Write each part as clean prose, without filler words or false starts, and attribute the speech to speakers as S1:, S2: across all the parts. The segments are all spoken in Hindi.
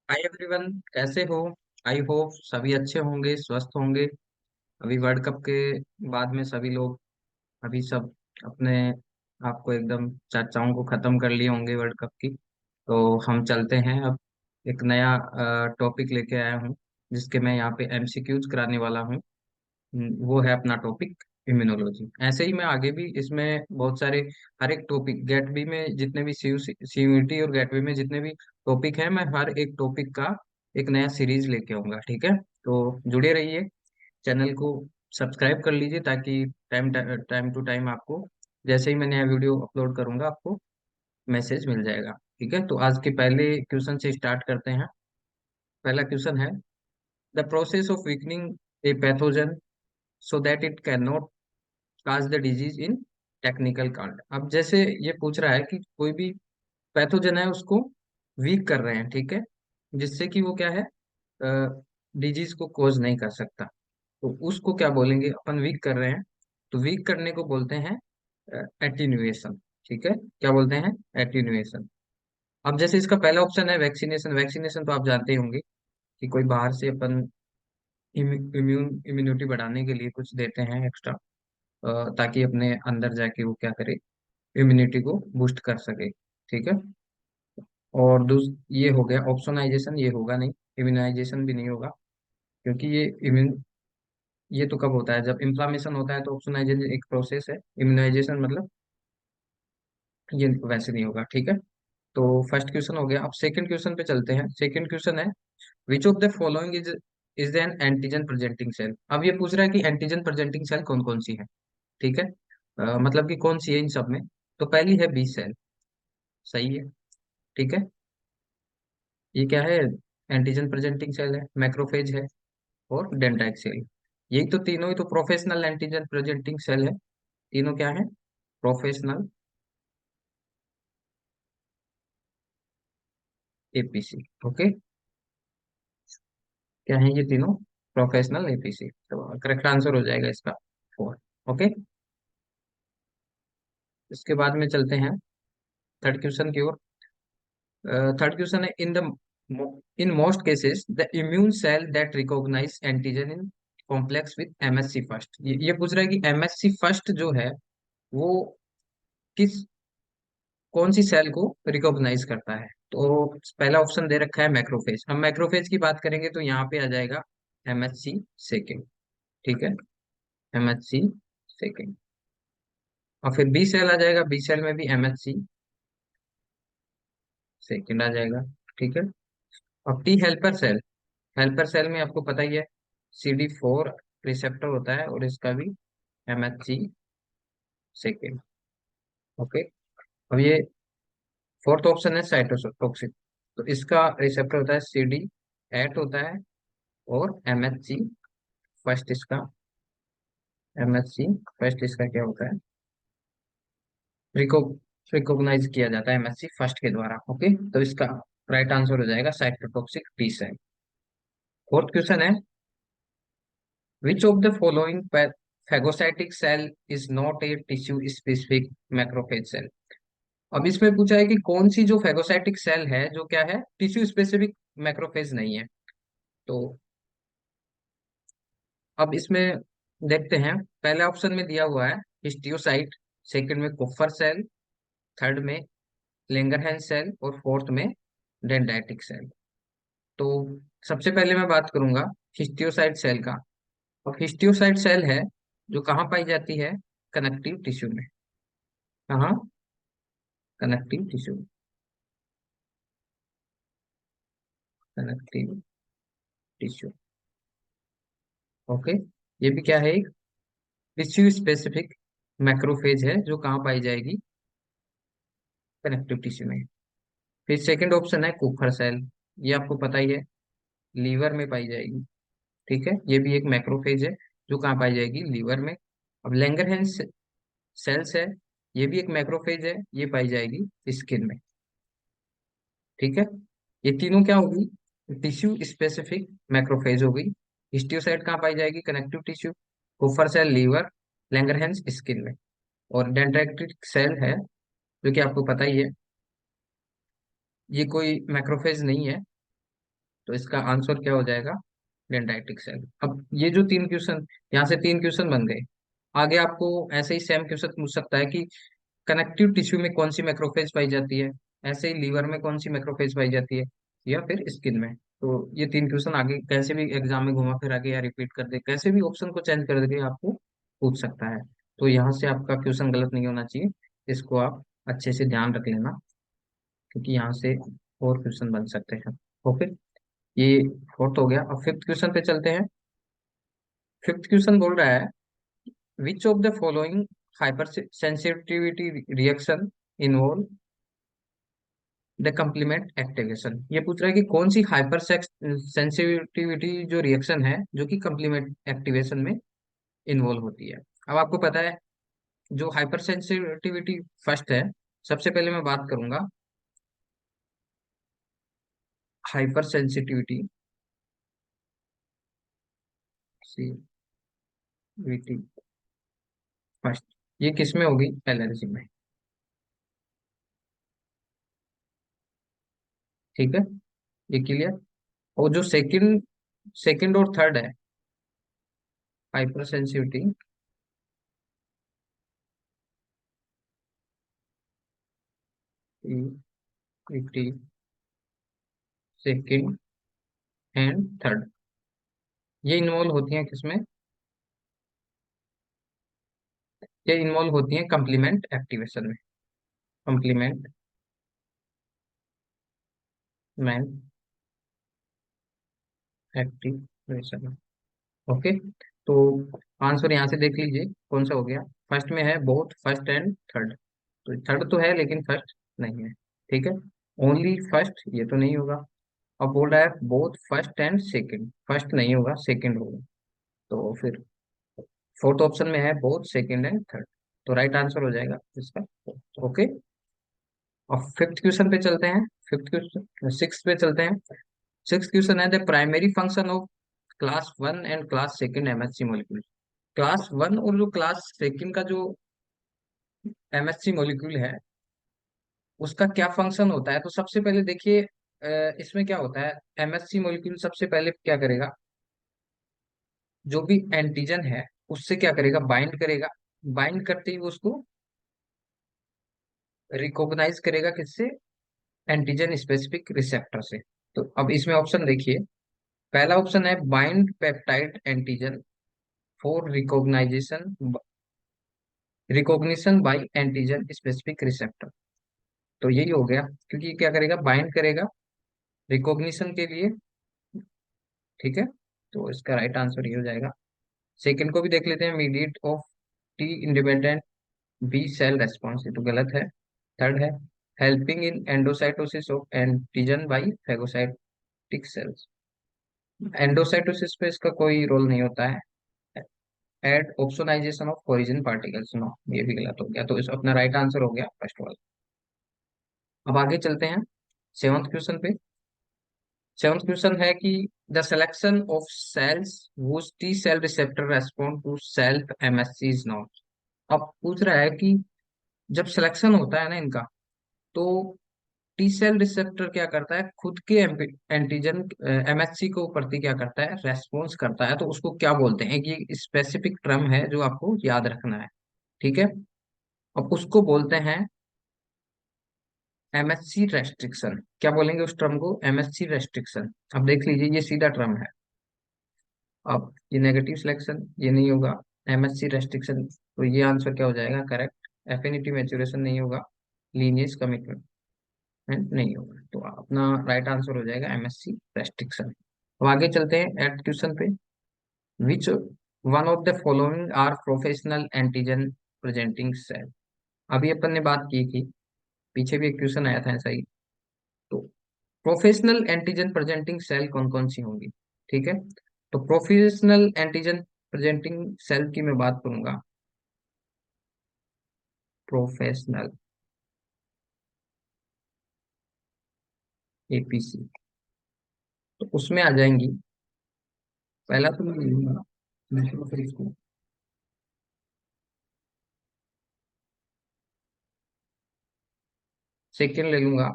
S1: हाय एवरीवन, कैसे हो? आई होप सभी अच्छे होंगे, स्वस्थ होंगे। अभी वर्ल्ड कप के बाद में सभी लोग अभी सब अपने आप को एकदम चर्चाओं को खत्म कर लिए होंगे वर्ल्ड कप की। तो हम चलते हैं अब। एक नया टॉपिक लेके आया हूँ जिसके मैं यहाँ पे एमसीक्यूज कराने वाला हूँ। वो है अपना टॉपिक इम्यूनोलॉजी। ऐसे ही मैं आगे भी इसमें बहुत सारे हर एक टॉपिक गेट बी में जितने भी सीयूईटी और गेट बी में जितने भी टॉपिक है, मैं हर एक टॉपिक का एक नया सीरीज लेके आऊंगा। ठीक है, तो जुड़े रहिए। चैनल को सब्सक्राइब कर लीजिए ताकि टाइम टाइम टू टाइम आपको जैसे ही मैं नया वीडियो अपलोड करूंगा आपको मैसेज मिल जाएगा। ठीक है, तो आज के पहले क्वेश्चन से स्टार्ट करते हैं। पहला क्वेश्चन है, the process of weakening a pathogen so that it can not cause the disease in technical card. अब जैसे ये पूछ रहा है कि कोई भी पैथोजन है उसको वीक कर रहे हैं, ठीक है, जिससे कि वो क्या है, डिजीज को कोज नहीं कर सकता। तो उसको क्या बोलेंगे, अपन वीक कर रहे हैं तो वीक करने को बोलते हैं एटीन्यूएशन। ठीक है, क्या बोलते हैं? एटीन्यूएशन। अब जैसे इसका पहला ऑप्शन है वैक्सीनेशन। वैक्सीनेशन तो आप जानते ही होंगे कि कोई बाहर से अपन इम्यूनिटी बढ़ाने के लिए कुछ देते हैं एक्स्ट्रा, ताकि अपने अंदर जाके वो क्या करे, इम्यूनिटी को बूस्ट कर सके। ठीक है, और ये हो गया ऑप्शनाइजेशन, ये होगा नहीं। इम्यूनाइजेशन भी नहीं होगा, क्योंकि ये तो कब होता है, जब इन्फ्लामेशन होता है। तो ऑप्शनाइजेशन एक प्रोसेस है, इम्यूनाइजेशन मतलब ये वैसे नहीं होगा। ठीक है, तो फर्स्ट क्वेश्चन हो गया। अब सेकंड क्वेश्चन पे चलते हैं। सेकंड क्वेश्चन है, which of the following is an antigen presenting cell. अब ये पूछ रहा है कि एंटीजन प्रेजेंटिंग सेल कौन कौन सी है। ठीक है, मतलब कि कौन सी है इन सब में। तो पहली है बी सेल, सही है। ठीक है, ये क्या है? एंटीजन प्रेजेंटिंग सेल है, मैक्रोफेज है और डेंड्राइट सेल। यही तो तीनों ही तो प्रोफेशनल एंटीजन प्रेजेंटिंग सेल है। तीनों क्या है? Professional APC. ओके, क्या है ये तीनों? Professional APC. तो करेक्ट आंसर हो जाएगा इसका फोर। ओके, इसके बाद में चलते हैं थर्ड क्वेश्चन की ओर। थर्ड क्वेश्चन है, in most cases the immune cell that recognise antigen in complex with MSC first. ये पूछ रहा है कि एमएससी फर्स्ट जो है वो किस कौन सी सेल को रिकॉग्नाइज करता है। तो पहला ऑप्शन दे रखा है मैक्रोफेज। हम मैक्रोफेज की बात करेंगे तो यहाँ पे आ जाएगा एमएचसी सेकेंड। ठीक है, एमएचसी सेकेंड। और फिर बी सेल आ जाएगा, बी सेल में भी एमएचसी सेकेंड आ जाएगा। ठीक है, अब T helper cell. Helper cell में आपको पता ही है CD4 रिसेप्टर होता है और इसका भी एमएचसी सेकेंड। ओके, अब ये फोर्थ ऑप्शन है साइटोटॉक्सिक। तो इसका रिसेप्टर होता है CD8 होता है और एमएचसी फर्स्ट इसका। एमएचसी फर्स्ट इसका क्या होता है? रिको रिकॉग्नाइज किया जाता है एमएचसी फर्स्ट के द्वारा। ओके, तो इसका राइट आंसर हो जाएगा cytotoxic T cell. Fourth question है, which of the following phagocytic cell is not a tissue specific macrophage cell। अब इसमें पूछा है कि कौन सी जो फेगोसाइटिक सेल है जो क्या है, टिश्यू स्पेसिफिक मैक्रोफेज नहीं है। तो अब इसमें देखते हैं। पहले ऑप्शन में दिया हुआ है हिस्टियोसाइट, सेकंड में कुफर सेल, थर्ड में लेंगरहैंस सेल और फोर्थ में डेंड्राइटिक सेल। तो सबसे पहले मैं बात करूंगा हिस्टियोसाइट सेल का। अब हिस्टियोसाइट सेल है जो कहाँ पाई जाती है? कनेक्टिव टिश्यू में। कहाँ? Connective tissue. Connective tissue. Okay, ये भी क्या है? एक टिश्यू स्पेसिफिक मैक्रोफेज है जो कहाँ पाई जाएगी? कनेक्टिव टिश्यू में। फिर सेकंड ऑप्शन है कुफर सेल। ये आपको पता ही है, लीवर में पाई जाएगी। ठीक है, ये भी एक मैक्रोफेज है जो कहाँ पाई जाएगी? लीवर में। अब लैंगरहैंस सेल्स है, ये भी एक मैक्रोफेज है, ये पाई जाएगी स्किन में। ठीक है, ये तीनों क्या होगी? टिश्यू स्पेसिफिक मैक्रोफेज हो गई। हिस्टियोसाइट कहाँ पाई जाएगी? Connective tissue. कुफर सेल लीवर, लैंगरहैंस स्किन में। और डेंड्राइटिक सेल है जो कि आपको पता ही है, ये कोई मैक्रोफेज नहीं है, तो इसका आंसर क्या हो जाएगा? Dendritic cell. अब ये जो तीन क्वेश्चन, यहाँ से तीन क्वेश्चन बन गए। आगे आपको ऐसे ही सेम क्वेश्चन पूछ सकता है कि कनेक्टिव टिश्यू में कौन सी मैक्रोफेज पाई जाती है, ऐसे ही लीवर में कौन सी मैक्रोफेज पाई जाती है, या फिर स्किन में। तो ये तीन क्वेश्चन आगे कैसे भी एग्जाम में घुमा फिरा के या रिपीट कर दे, कैसे भी ऑप्शन को चेंज कर दे आपको पूछ सकता है। तो यहाँ से आपका क्वेश्चन गलत नहीं होना चाहिए, इसको आप अच्छे से ध्यान रख लेना, क्योंकि यहाँ से और क्वेश्चन बन सकते हैं। ओके, ये फोर्थ हो गया। अब फिफ्थ क्वेश्चन पे चलते हैं। फिफ्थ क्वेश्चन बोल रहा है, which of the following hyper sensitivity reaction involve the complement activation. ये पूछ रहा है कि कौन सी हाइपर सेंसिटिविटी जो रिएक्शन है जो कि कंप्लीमेंट एक्टिवेशन में इन्वॉल्व होती है। अब आपको पता है जो हाइपर सेंसिटिविटी फर्स्ट है, सबसे पहले मैं बात करूंगा हाइपर सेंसिटिविटी फर्स्ट। ये किस में होगी? एलर्जी में। ठीक है, ये क्लियर। और जो सेकंड सेकंड और थर्ड है, hyper sensitivity second and third, ये इन्वॉल्व होती हैं किसमें? ये इन्वॉल्व होती हैं कंप्लीमेंट एक्टिवेशन में। कंप्लीमेंट मैन एक्टिवेशन में। ओके, तो आंसर यहाँ से देख लीजिए कौन सा हो गया। फर्स्ट में है बोथ फर्स्ट एंड थर्ड, तो थर्ड तो है लेकिन फर्स्ट नहीं है। ठीक है, ओनली फर्स्ट ये तो नहीं होगा। अब बोल रहा है both first and second, first नहीं होगा सेकंड होगा। तो फिर फोर्थ ऑप्शन में है बोथ सेकंड एंड थर्ड, तो राइट आंसर हो जाएगा इसका। ओके, और फिफ्थ क्वेश्चन पे चलते हैं। फिफ्थ क्वेश्चन सिक्स पे चलते हैं। सिक्स क्वेश्चन है, the primary function of class one and class second MHC molecule. Class one और जो क्लास सेकंड का जो एमएचसी मॉलिक्यूल है, उसका क्या फंक्शन होता है? तो सबसे पहले देखिए, इसमें क्या होता है, एमएचसी मॉलिक्यूल सबसे पहले क्या करेगा, जो भी एंटीजन है उससे क्या करेगा, बाइंड करेगा। बाइंड करते ही वो उसको रिकॉग्नाइज करेगा, किससे? एंटीजन स्पेसिफिक रिसेप्टर से। तो अब इसमें ऑप्शन देखिए, पहला ऑप्शन है bind peptide antigen for recognisation recognition by antigen specific receptor. तो यही हो गया, क्योंकि क्या करेगा, बाइंड करेगा रिकॉग्निशन के लिए। ठीक है, तो इसका राइट आंसर ये हो जाएगा। सेकंड को भी देख लेते हैं, mediate of T independent B cell response, ये तो गलत है। थर्ड है helping in endocytosis of antigen by phagocytic cells. Endocytosis पे इसका कोई रोल नहीं होता है। Aid opsonisation of origin particles, no, ये भी गलत हो गया। तो इस अपना राइट आंसर हो गया फर्स्ट वाला। अब आगे चलते हैं सेवंथ क्वेश्चन पे। सेवंथ क्वेश्चन है कि the selection of cells whose T cell receptor respond to self MSC is not. अब पूछ रहा है कि जब सिलेक्शन होता है ना इनका, तो टी सेल रिसेप्टर क्या करता है, खुद के एंटीजन एमएचसी को प्रति क्या करता है, रेस्पॉन्स करता है। तो उसको क्या बोलते हैं, कि स्पेसिफिक टर्म है जो आपको याद रखना है। ठीक है, अब उसको बोलते हैं एमएचसी रेस्ट्रिक्शन। क्या बोलेंगे उस टर्म को? MHC restriction. अब देख लीजिए, ये सीधा टर्म है। अब ये नेगेटिव सिलेक्शन ये नहीं होगा, एमएचसी रेस्ट्रिक्शन। तो ये आंसर क्या हो जाएगा? करेक्ट। एफिनिटी मैच्योरेशन नहीं होगा, लीनिएज कमिटमेंट नहीं होगा। तो अपना राइट आंसर हो जाएगा एमएससी रेस्ट्रिक्शन। अब आगे चलते हैं एट क्वेश्चन पे। Which one of the following are professional antigen presenting cell. अभी अपन ने बात की थी, पीछे भी एक क्वेश्चन आया था ऐसा ही। तो प्रोफेशनल एंटीजन प्रेजेंटिंग सेल कौन कौन सी होंगी? ठीक है, तो प्रोफेशनल एंटीजन प्रेजेंटिंग सेल की मैं बात करूंगा, प्रोफेशनल एपीसी, तो उसमें आ जाएंगी। पहला तो मैं ले लूंगा, दूसरा फिर इसको, सेकेंड ले लूंगा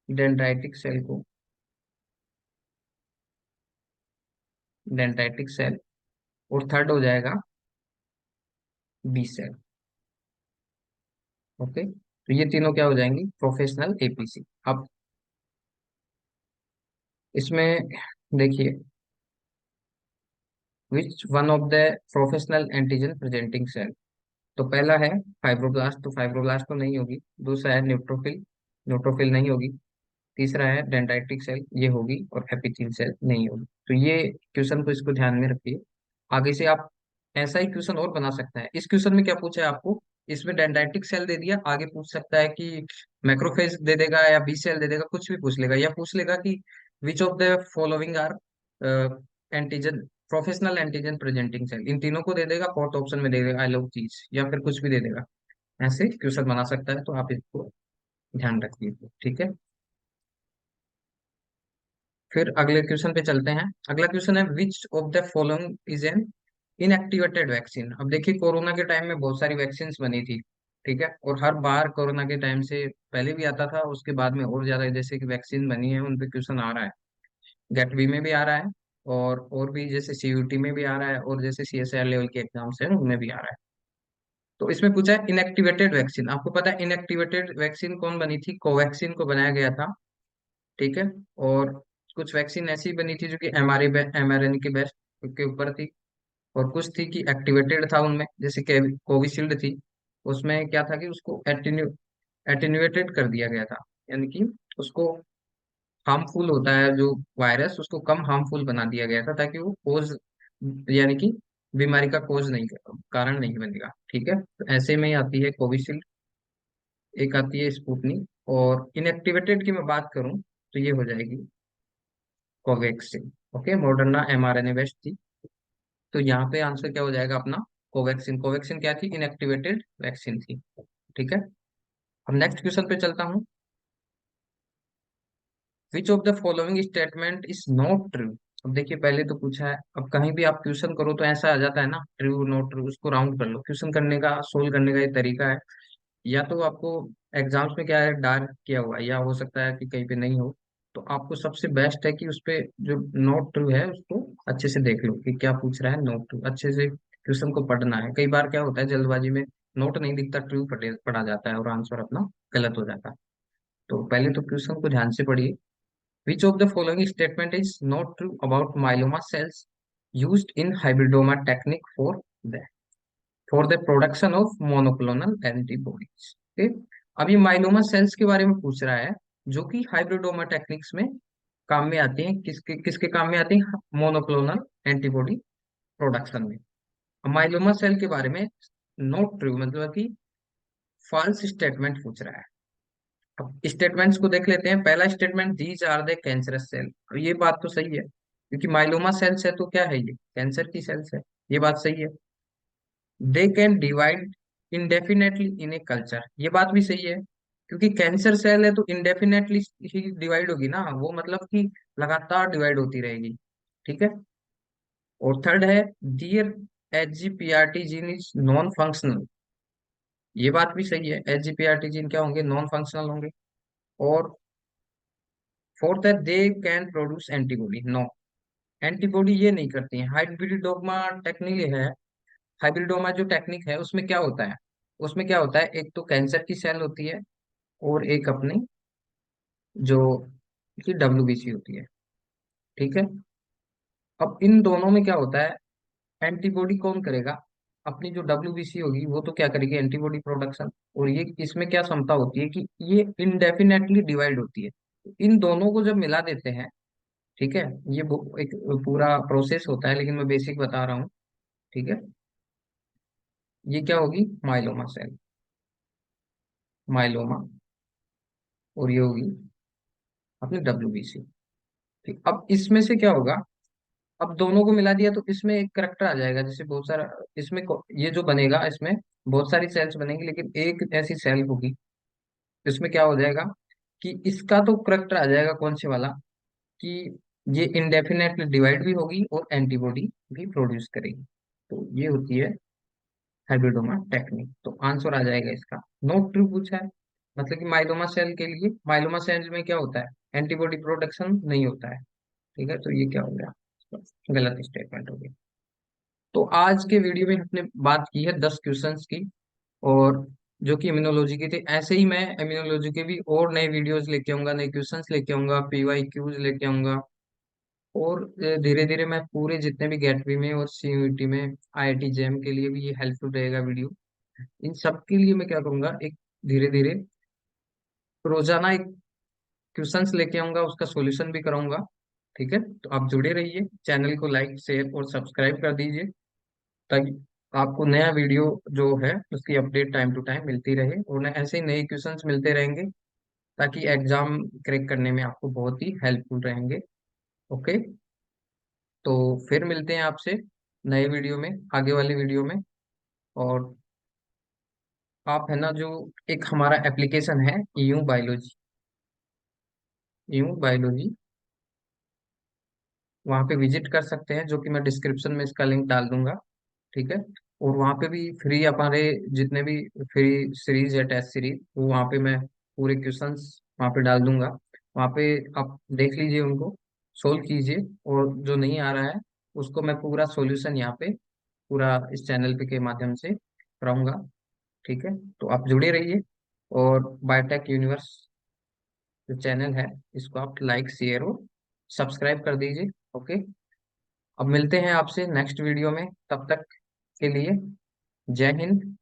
S1: डेंड्राइटिक सेल को, डेंड्राइटिक सेल, और थर्ड हो जाएगा बी सेल। ओके, तो ये तीनों क्या हो जाएंगी, प्रोफेशनल एपीसी। अब इसमें देखिए, which one of the professional antigen presenting cell. तो पहला है फाइब्रोब्लास्ट, तो फाइब्रोब्लास्ट तो नहीं होगी। दूसरा है न्यूट्रोफिल, न्यूट्रोफिल नहीं होगी। तीसरा है डेंड्राइटिक सेल, ये होगी। और एपिथेलियल सेल नहीं होगी। तो ये क्वेश्चन को, इसको ध्यान में रखिए। आगे से आप ऐसा ही क्वेश्चन और बना सकते हैं। इस क्वेश्चन में क्या पूछा है आपको, इसमें डेंड्राइटिक सेल दे दिया, आगे पूछ सकता है कि मैक्रोफेज दे देगा या बी सेल दे देगा, कुछ भी पूछ लेगा। या पूछ लेगा कि which of the following are antigen, professional antigen presenting cell, इन तीनों को दे देगा। फोर्थ ऑप्शन में दे देगा आई लव चीज, या फिर कुछ भी दे देगा। ऐसे क्वेश्चन बना सकता है, तो आप इसको ध्यान रखिए। ठीक है, फिर अगले क्वेश्चन पे चलते हैं। अगला क्वेश्चन है which of the following is N inactivated vaccine. अब देखिए, कोरोना के टाइम में बहुत सारी वैक्सीन बनी थी। ठीक है, और हर बार कोरोना के टाइम से पहले भी आता था, उसके बाद में और ज्यादा जैसे कि वैक्सीन बनी है उन पे क्वेश्चन आ रहा है। गेट बी में भी आ रहा है, और भी जैसे सीयूटी में भी आ रहा है, और जैसे सीएसआर लेवल के एग्जाम्स हैं उनमें भी आ रहा है। तो इसमें पूछा है इनएक्टिवेटेड वैक्सीन। आपको पता है इनएक्टिवेटेड वैक्सीन कौन बनी थी, कोवैक्सीन को बनाया गया था। ठीक है, और कुछ वैक्सीन ऐसी बनी थी जो कि एमआरएनए के बेस्ट के ऊपर थी। और कुछ थी कि एक्टिवेटेड था उनमें, जैसे कि कोविशील्ड थी। उसमें क्या था कि उसको एटेन्यूएटेड कर दिया गया था, यानी कि उसको हार्मफुल होता है जो वायरस, उसको कम हार्मफुल बना दिया गया था, ताकि वो कोज, यानी कि बीमारी का कोज नहीं, कारण नहीं बनेगा। ठीक है, तो ऐसे में ही आती है कोविशील्ड, एक आती है स्पुतनिक। और इनएक्टिवेटेड की मैं बात करूं तो ये हो जाएगी Covaxin. Okay, Moderna mRNA based थी। तो यहाँ पे आंसर क्या हो जाएगा अपना, कोवैक्सीन। कोवैक्सीन क्या थी, इनएक्टिवेटेड वैक्सीन थी। ठीक है, अब नेक्स्ट क्वेश्चन पे चलता हूँ। विच of the following statement is not true. अब देखिए, पहले तो पूछा है, अब कहीं भी आप क्वेश्चन करो तो ऐसा आ जाता है ना, ट्रू नॉट ट्रू, उसको राउंड कर लो। क्वेश्चन करने का, सोल्व करने का ये तरीका है। या तो आपको एग्जाम्स में क्या है, डार्क किया हुआ है, या हो सकता है कि कहीं पे नहीं हो। तो आपको सबसे बेस्ट है कि उस पे जो नोट ट्रू है उसको अच्छे से देख लो कि क्या पूछ रहा है। नोट ट्रू अच्छे से क्वेश्चन को पढ़ना है। कई बार क्या होता है, जल्दबाजी में नोट नहीं दिखता, ट्रू पढ़ा जाता है और आंसर अपना गलत हो जाता है। तो पहले तो क्वेश्चन को ध्यान से पढ़िए। विच of the following statement is not true about myeloma sales used in hybridoma technique for the production of monoclonal antibodies. ठीक, अब ये माइलोमा सेल्स के बारे में पूछ रहा है, जो कि हाइब्रिडोमा टेक्निक्स में काम में आती हैं। किसके किसके काम में आती हैं, मोनोक्लोनल एंटीबॉडी प्रोडक्शन में। अब माइलोमा सेल के बारे में नॉट ट्रू मतलब कि फॉल्स स्टेटमेंट पूछ रहा है। अब स्टेटमेंट्स को देख लेते हैं। पहला statement, these are the cancerous cell. और ये बात तो सही है, क्योंकि माइलोमा सेल्स है तो क्या है, ये कैंसर की सेल्स है। ये बात सही है। They can divide indefinitely in a culture, ये बात भी सही है, क्योंकि कैंसर सेल है तो इंडेफिनेटली ही डिवाइड होगी ना, वो मतलब कि लगातार डिवाइड होती रहेगी। ठीक है, और थर्ड है, दियर एचजीपीआरटी जीन इज नॉन फंक्शनल, ये बात भी सही है। एचजीपीआरटी जीन क्या होंगे, नॉन फंक्शनल होंगे। और फोर्थ है, they can produce antibody, no, antibody ये नहीं करती है। हाइब्रिडोमा टेक्निक है, हाइब्रिडोमा जो टेक्निक है उसमें क्या होता है, उसमें क्या होता है, एक तो कैंसर की सेल होती है, और एक अपनी जो कि डब्ल्यूबीसी होती है। ठीक है, अब इन दोनों में क्या होता है, एंटीबॉडी कौन करेगा, अपनी जो डब्ल्यूबीसी होगी वो तो क्या करेगी, एंटीबॉडी प्रोडक्शन। और ये इसमें क्या क्षमता होती है कि ये इनडेफिनेटली डिवाइड होती है। इन दोनों को जब मिला देते हैं, ठीक है, ये एक पूरा प्रोसेस होता है, लेकिन मैं बेसिक बता रहा हूँ। ठीक है, ये क्या होगी, माइलोमा सेल, माइलोमा, और ये होगी अपनी डब्ल्यूबीसी। ठीक, अब इसमें से क्या होगा, अब दोनों को मिला दिया तो इसमें एक करेक्टर आ जाएगा, जैसे बहुत सारा इसमें ये जो बनेगा, इसमें बहुत सारी सेल्स बनेंगी, लेकिन एक ऐसी सेल होगी, इसमें क्या हो जाएगा कि इसका तो करेक्टर आ जाएगा, कौन से वाला, कि ये इंडेफिनेटली डिवाइड भी होगी और एंटीबॉडी भी प्रोड्यूस करेगी। तो ये होती है हाइब्रिडोमा टेक्निक। तो आंसर आ जाएगा इसका नोट ट्रू पूछा है, मतलब कि माइलोमा सेल के लिए, माइलोमा सेल में क्या होता है, एंटीबॉडी प्रोडक्शन नहीं होता है। ठीक है, तो ये क्या हो गया, गलत स्टेटमेंट हो गई। तो आज के वीडियो में हमने बात की है 10 क्वेश्चंस की, और जो कि इम्यूनोलॉजी की थी। ऐसे ही मैं इम्यूनोलॉजी के भी और नए वीडियोस लेके आऊंगा, नए क्वेश्चंस लेके आऊंगा, पीवाई क्यूज लेके आऊंगा। और धीरे धीरे मैं पूरे जितने भी गेटवे में और सीयूईटी में, आईआईटी जेम के लिए भी ये हेल्पफुल रहेगा वीडियो। इन सब के लिए मैं क्या करूंगा, एक धीरे धीरे रोजाना एक क्वेश्चंस लेके आऊंगा, उसका सॉल्यूशन भी कराऊंगा। ठीक है, तो आप जुड़े रहिए, चैनल को लाइक शेयर और सब्सक्राइब कर दीजिए, ताकि आपको नया वीडियो जो है उसकी अपडेट टाइम टू टाइम मिलती रहे, और ऐसे ही नए क्वेश्चंस मिलते रहेंगे, ताकि एग्जाम क्रैक करने में आपको बहुत ही हेल्पफुल रहेंगे। ओके, तो फिर मिलते हैं आपसे नए वीडियो में, आगे वाले वीडियो में। और आप है ना, जो एक हमारा एप्लीकेशन है ईयू बायोलॉजी, ईयू बायोलॉजी, वहाँ पे विजिट कर सकते हैं, जो कि मैं डिस्क्रिप्शन में इसका लिंक डाल दूंगा। ठीक है, और वहाँ पे भी फ्री हमारे जितने भी फ्री सीरीज है, टेस्ट सीरीज, वो वहाँ पे मैं पूरे क्वेश्चंस वहाँ पे डाल दूंगा। वहाँ पे आप देख लीजिए, उनको सोल्व कीजिए, और जो नहीं आ रहा है उसको मैं पूरा सॉल्यूशन यहाँ पे पूरा इस चैनल पे के माध्यम से कराऊंगा। ठीक है, तो आप जुड़े रहिए, और बायोटेक यूनिवर्स जो चैनल है, इसको आप लाइक शेयर और सब्सक्राइब कर दीजिए। ओके, अब मिलते हैं आपसे नेक्स्ट वीडियो में, तब तक के लिए जय हिंद,